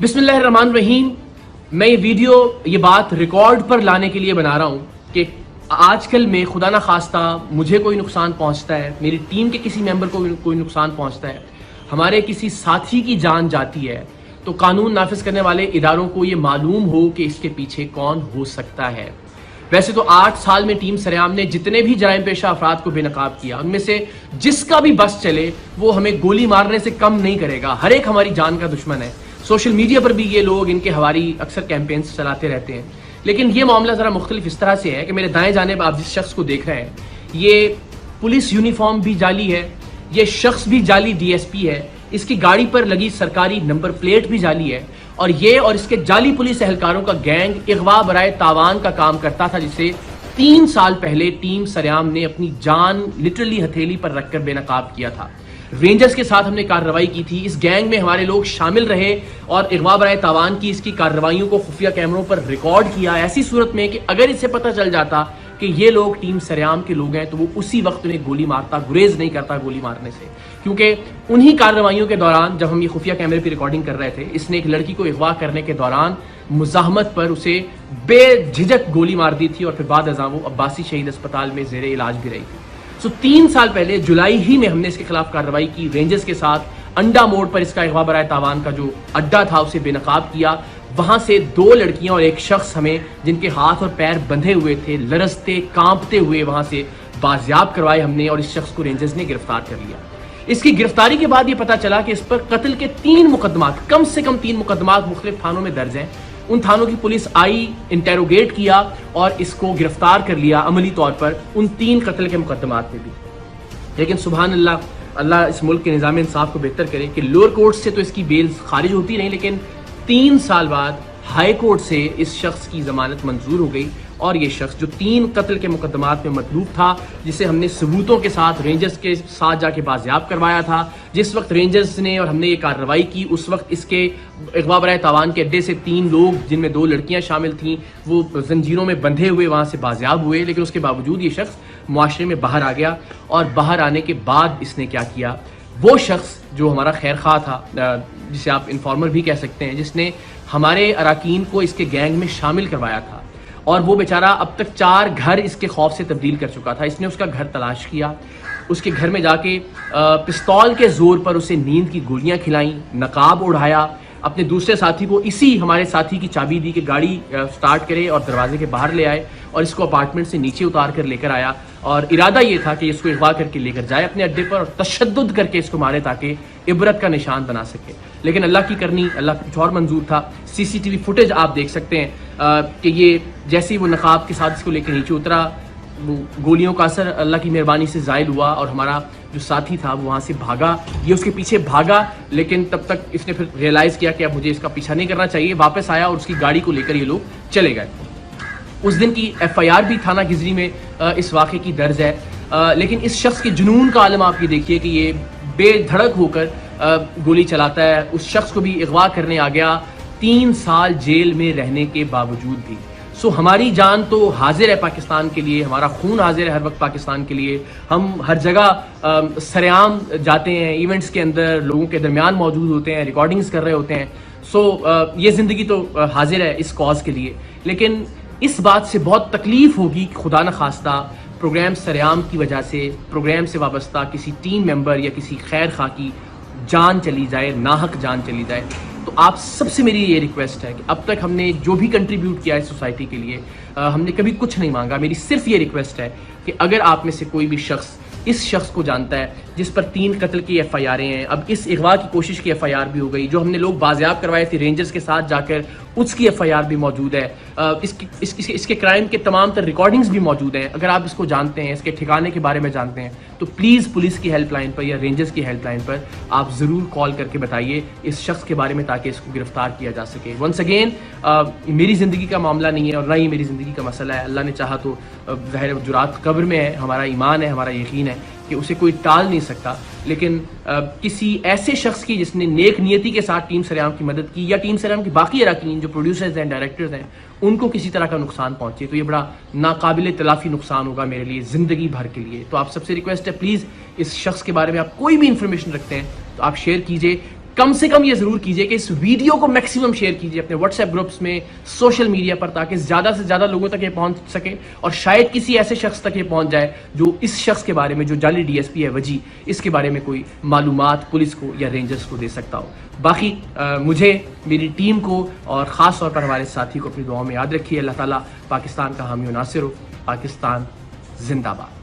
बिस्मिल्लाहिर्रहमानिर्रहीम। मैं ये बात रिकॉर्ड पर लाने के लिए बना रहा हूँ कि आजकल में खुदा ना खास्ता मुझे कोई नुकसान पहुँचता है, मेरी टीम के किसी मेंबर को कोई नुकसान पहुँचता है, हमारे किसी साथी की जान जाती है, तो कानून नाफिज करने वाले इदारों को ये मालूम हो कि इसके पीछे कौन हो सकता है। वैसे तो 8 साल में टीम सरेआम ने जितने भी जराइम पेशा अफराद को बेनकाब किया, उनमें से जिसका भी बस चले वो हमें गोली मारने से कम नहीं करेगा। हर एक हमारी जान का दुश्मन है। सोशल मीडिया पर भी ये लोग इनके हवारी अक्सर कैंपेन्स चलाते रहते हैं। लेकिन ये मामला ज़रा मुख्तलिफ इस तरह से है कि मेरे दाएं जानिब आप जिस शख्स को देख रहे हैं, ये पुलिस यूनिफॉर्म भी जाली है, ये शख्स भी जाली DSP है, इसकी गाड़ी पर लगी सरकारी नंबर प्लेट भी जाली है, और ये और इसके जाली पुलिस एहलकारों का गैंग अगवा बराए तावान का काम करता था, जिसे 3 साल पहले टीम सरेआम ने अपनी जान लिटरली हथेली पर रखकर बेनकाब किया था। रेंजर्स के साथ हमने कार्रवाई की थी। इस गैंग में हमारे लोग शामिल रहे और अगवा बराए तावान की इसकी कार्रवाइयों को खुफिया कैमरों पर रिकॉर्ड किया। ऐसी सूरत में कि अगर इसे पता चल जाता कि ये लोग टीम सरेआम के लोग हैं तो वो उसी वक्त उन्हें गोली मारता, गुरेज नहीं करता गोली मारने से। क्योंकि उन्हीं कार्रवाइयों के दौरान जब हम ये खुफिया कैमरे पर रिकॉर्डिंग कर रहे थे, इसने एक लड़की को अगवा करने के दौरान मुजाहमत पर उसे बेझिझक गोली मार दी थी और फिर बाद अज़ां वो अब्बासी शहीद अस्पताल में ज़ेरे इलाज भी रही थी। 3 साल पहले जुलाई ही में हमने इसके खिलाफ कार्रवाई की। रेंजर्स के साथ अंडा मोड़ पर इसका अगवा बराए तावान का जो अड्डा था उसे बेनकाब किया। वहां से 2 लड़कियां और एक शख्स हमें, जिनके हाथ और पैर बंधे हुए थे, लरजते कांपते हुए वहां से बाजियाब करवाए हमने, और इस शख्स को रेंजर्स ने गिरफ्तार कर लिया। इसकी गिरफ्तारी के बाद यह पता चला कि इस पर कत्ल के 3 मुकदमात, कम से कम 3 मुकदमात मुख्तलिफ थानों में दर्ज हैं। उन थानों की पुलिस आई, इंटेरोगेट किया और इसको गिरफ्तार कर लिया अमली तौर पर उन 3 कत्ल के मुकदमात में भी। लेकिन सुभान अल्लाह, अल्लाह इस मुल्क के निज़ाम इंसाफ को बेहतर करे कि लोअर कोर्ट से तो इसकी बेल खारिज होती रही, लेकिन 3 साल बाद हाई कोर्ट से इस शख्स की जमानत मंजूर हो गई। और ये शख्स जो 3 कत्ल के मुकदमात में मतलूब था, जिसे हमने सबूतों के साथ रेंजर्स के साथ जाके बाजियाब करवाया था, जिस वक्त रेंजर्स ने और हमने ये कार्रवाई की उस वक्त इसके अगवा बराए तावान के अड्डे से 3 लोग, जिनमें 2 लड़कियां शामिल थीं, वो जंजीरों में बंधे हुए वहां से बाजियाब हुए। लेकिन उसके बावजूद ये शख्स मुआशरे में बाहर आ गया, और बाहर आने के बाद इसने क्या किया, वो शख्स जो हमारा खैर खा था, जिसे आप इन्फॉर्मर भी कह सकते हैं, जिसने हमारे अराकीन को इसके गैंग में शामिल करवाया था, और वो बेचारा अब तक 4 घर इसके खौफ से तब्दील कर चुका था। इसने उसका घर तलाश किया, उसके घर में जाके पिस्तौल के जोर पर उसे नींद की गोलियां खिलाई, नकाब उड़ाया, अपने दूसरे साथी को इसी हमारे साथी की चाबी दी कि गाड़ी स्टार्ट करे और दरवाजे के बाहर ले आए, और इसको अपार्टमेंट से नीचे उतार कर लेकर आया। और इरादा ये था कि इसको अगवा करके लेकर जाए अपने अड्डे पर और तशद्दुद करके इसको मारे ताकि इबरत का निशान बना सके। लेकिन अल्लाह की करनी, अल्लाह कुछ और मंजूर था। CCTV फुटेज आप देख सकते हैं कि ये जैसे ही वो नकाब के साथ इसको लेकर नीचे उतरा, वो गोलियों का असर अल्लाह की मेहरबानी से ज़ायल हुआ, और हमारा जो साथी था वो वहाँ से भागा। ये उसके पीछे भागा, लेकिन तब तक इसने फिर रियलाइज़ किया कि अब मुझे इसका पीछा नहीं करना चाहिए। वापस आया और उसकी गाड़ी को लेकर ये लोग चले गए। उस दिन की FIR भी थाना गिजरी में इस वाक़े की दर्ज है। लेकिन इस शख्स के जुनून का आलम आप ये देखिए कि ये बेधड़क होकर गोली चलाता है। उस शख्स को भी अगवा करने आ गया 3 साल जेल में रहने के बावजूद भी। हमारी जान तो हाजिर है पाकिस्तान के लिए, हमारा खून हाजिर है हर वक्त पाकिस्तान के लिए। हम हर जगह सरेआम जाते हैं, इवेंट्स के अंदर लोगों के दरमियान मौजूद होते हैं, रिकॉर्डिंग्स कर रहे होते हैं। ये ज़िंदगी तो हाजिर है इस कॉज के लिए। लेकिन इस बात से बहुत तकलीफ होगी कि खुदा न खास्ता प्रोग्राम सरेआम की वजह से, प्रोग्राम से वाबस्ता किसी टीम मेंबर या किसी खैर खा की जान चली जाए, नाहक जान चली जाए। तो आप सबसे मेरी ये रिक्वेस्ट है कि अब तक हमने जो भी कंट्रीब्यूट किया है सोसाइटी के लिए, हमने कभी कुछ नहीं मांगा। मेरी सिर्फ ये रिक्वेस्ट है कि अगर आप में से कोई भी शख्स इस शख्स को जानता है जिस पर 3 कत्ल की FIR हैं, अब इस अगवा की कोशिश की FIR भी हो गई, जो हमने लोग बाजियाब करवाए थे रेंजर्स के साथ जाकर, उसकी FIR भी मौजूद है, इसके क्राइम के तमाम तर रिकॉर्डिंग्स भी मौजूद हैं। अगर आप इसको जानते हैं, इसके ठिकाने के बारे में जानते हैं, तो प्लीज़ पुलिस की हेल्पलाइन पर या रेंजर्स की हेल्पलाइन पर आप ज़रूर कॉल करके बताइए इस शख्स के बारे में, ताकि इसको गिरफ्तार किया जा सके। वंस अगेन, मेरी ज़िंदगी का मामला नहीं है और ना ही मेरी ज़िंदगी का मसला है। अल्लाह ने चाहा तो ज़ाहिर जुरात कब्र में है, हमारा ईमान है, हमारा यकीन है कि उसे कोई टाल नहीं सकता। लेकिन किसी ऐसे शख्स की जिसने नेक नियति के साथ टीम सरेआम की मदद की, या टीम सरेआम की बाकी अराकीन जो प्रोड्यूसर्स हैं, डायरेक्टर्स हैं, उनको किसी तरह का नुकसान पहुंचे, तो ये बड़ा नाकाबिल तलाफी नुकसान होगा मेरे लिए ज़िंदगी भर के लिए। तो आप सबसे रिक्वेस्ट है, प्लीज़ इस शख्स के बारे में आप कोई भी इंफॉर्मेशन रखते हैं तो आप शेयर कीजिए। कम से कम ये जरूर कीजिए कि इस वीडियो को मैक्सिमम शेयर कीजिए अपने व्हाट्सएप ग्रुप्स में, सोशल मीडिया पर, ताकि ज्यादा से ज्यादा लोगों तक ये पहुंच सके और शायद किसी ऐसे शख्स तक ये पहुंच जाए जो इस शख्स के बारे में, जो जाली डीएसपी है वजी, इसके बारे में कोई मालूमात पुलिस को या रेंजर्स को दे सकता हो। बाकी मुझे, मेरी टीम को और ख़ास तौर पर हमारे साथी को अपनी दुआओं में याद रखिए। अल्लाह ताला पाकिस्तान का हामी और नासिर हो। पाकिस्तान जिंदाबाद।